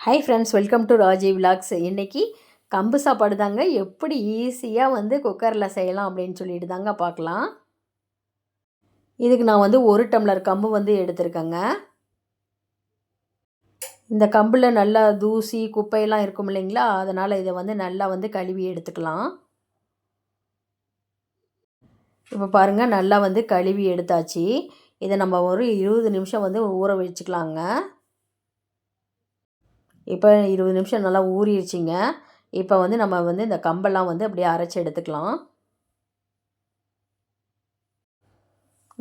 Hi friends, welcome to Raji vlogs. இன்றைக்கி கம்பு சாப்பாடு தாங்க எப்படி ஈஸியாக குக்கரில் செய்யலாம் அப்படின்னு சொல்லிட்டு தாங்க பார்க்கலாம். இதுக்கு நான் 1 டம்ளர் கம்பு எடுத்திருக்கேங்க. இந்த கம்பில் நல்லா தூசி குப்பையெல்லாம் இருக்கும் இல்லைங்களா, அதனால் இதை நல்லா கழுவி எடுத்துக்கலாம். இப்போ பாருங்கள், நல்லா கழுவி எடுத்தாச்சு. இதை நம்ம ஒரு 20 நிமிஷம் ஊற வச்சுக்கலாங்க. இப்போ 20 நிமிஷம் நல்லா ஊறிடுச்சிங்க. இப்போ நம்ம இந்த கம்பெல்லாம் அப்படியே அரைச்சி எடுத்துக்கலாம்.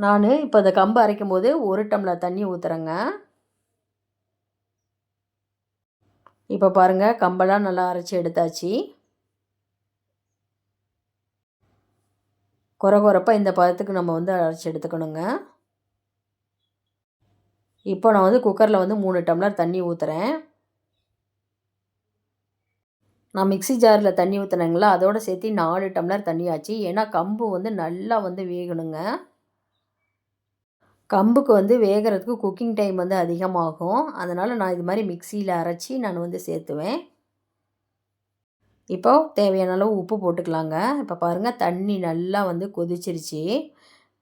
நான் இப்போ இந்த கம்பு அரைக்கும் போது 1 டம்ளர் தண்ணி ஊற்றுறேங்க. இப்போ பாருங்கள், கம்பெல்லாம் நல்லா அரைச்சி எடுத்தாச்சு. கொரப்பாக இந்த பதத்துக்கு நம்ம அரைச்சி எடுத்துக்கணுங்க. இப்போ நான் குக்கரில் 3 டம்ளர் தண்ணி ஊற்றுறேன். நான் மிக்ஸி ஜாரில் தண்ணி ஊற்றினேங்களா, அதோடு சேர்த்து 4 டம்ளர் தண்ணி ஆச்சு. ஏன்னா கம்பு நல்லா வேகணுங்க. கம்புக்கு வேகிறதுக்கு குக்கிங் டைம் அதிகமாகும். அதனால் நான் இது மாதிரி மிக்சியில் அரைச்சி நான் சேர்த்துவேன். இப்போ தேவையான அளவு உப்பு போட்டுக்கலாங்க. இப்போ பாருங்கள், தண்ணி நல்லா கொதிச்சிருச்சு.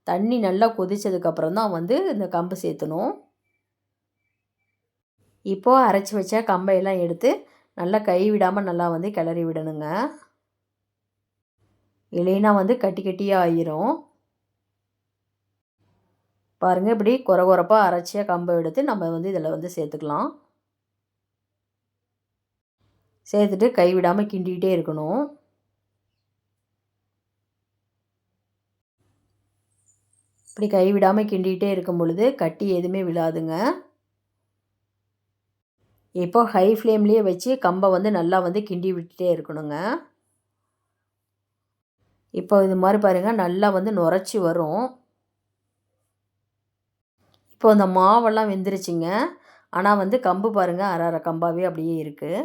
தண்ணி நல்லா கொதித்ததுக்கப்புறம் தான் இந்த கம்பு சேர்த்தணும். இப்போது அரைச்சி வச்ச கம்பையெல்லாம் எடுத்து நல்லா கை விடாமல் நல்லா கிளறி விடணுங்க. இல்லைன்னா கட்டி கட்டியாக ஆயிரும். பாருங்கள், இப்படி கொரப்பாக அரைச்சிய கம்பை எடுத்து நம்ம இதில் சேர்த்துக்கலாம். சேர்த்துட்டு கை விடாமல் கிண்டிகிட்டே இருக்கணும். இப்படி கை விடாமல் கிண்டிகிட்டே இருக்கும் பொழுது கட்டி எதுவுமே விழாதுங்க. இப்போ ஹை ஃப்ளேம்லேயே வச்சு கம்பை நல்லா கிண்டி விட்டுட்டே இருக்கணுங்க. இப்போ இது மாதிரி பாருங்கள், நல்லா நுரைச்சி வரும். இப்போ இந்த மாவெல்லாம் வெந்துருச்சுங்க. ஆனால் கம்பு பாருங்கள், அரை கம்பாகவே அப்படியே இருக்குது.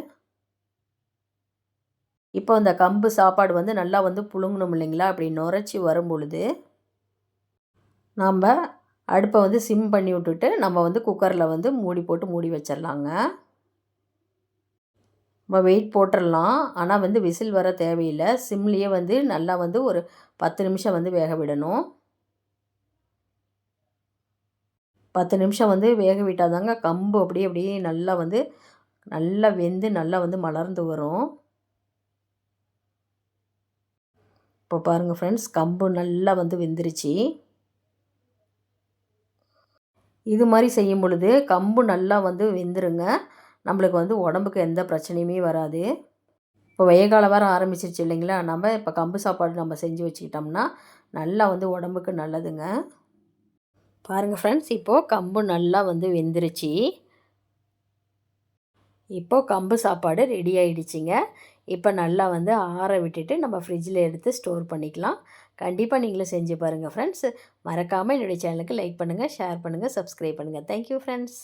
இப்போ இந்த கம்பு சாப்பாடு நல்லா புழுங்கணும் இல்லைங்களா, அப்படி நுரைச்சி வரும் பொழுது நாம் அடுப்பை சிம் பண்ணி விட்டுட்டு நம்ம குக்கரில் மூடி போட்டு மூடி வச்சிடலாங்க. நம்ம வெயிட் போட்டுடலாம். ஆனால் விசில் வர தேவையில்லை. சிம்லேயே நல்லா ஒரு 10 நிமிஷம் வேக விடணும். 10 நிமிஷம் வேக விட்டால் தாங்க கம்பு அப்படியே நல்லா நல்லா வெந்து நல்லா மலர்ந்து வரும். இப்போ பாருங்கள் ஃப்ரெண்ட்ஸ், கம்பு நல்லா வெந்துருச்சு. இது மாதிரி செய்யும் பொழுது கம்பு நல்லா வெந்துருங்க. நம்மளுக்கு உடம்புக்கு எந்த பிரச்சனையுமே வராது. இப்போ வெயில் காலம் வேறு ஆரம்பிச்சிருச்சு இல்லைங்களா, நம்ம இப்போ கம்பு சாப்பாடு நம்ம செஞ்சு வச்சுக்கிட்டோம்னா நல்லா உடம்புக்கு நல்லதுங்க. பாருங்கள் ஃப்ரெண்ட்ஸ், இப்போது கம்பு நல்லா வெந்துருச்சு. இப்போது கம்பு சாப்பாடு ரெடி ஆகிடுச்சிங்க. இப்போ நல்லா ஆற விட்டுட்டு நம்ம ஃப்ரிட்ஜில் எடுத்து ஸ்டோர் பண்ணிக்கலாம். கண்டிப்பாக நீங்களும் செஞ்சு பாருங்கள் ஃப்ரெண்ட்ஸ். மறக்காமல் என்னுடைய சேனலுக்கு லைக் பண்ணுங்கள், ஷேர் பண்ணுங்கள், சப்ஸ்கிரைப் பண்ணுங்கள். Thank you friends.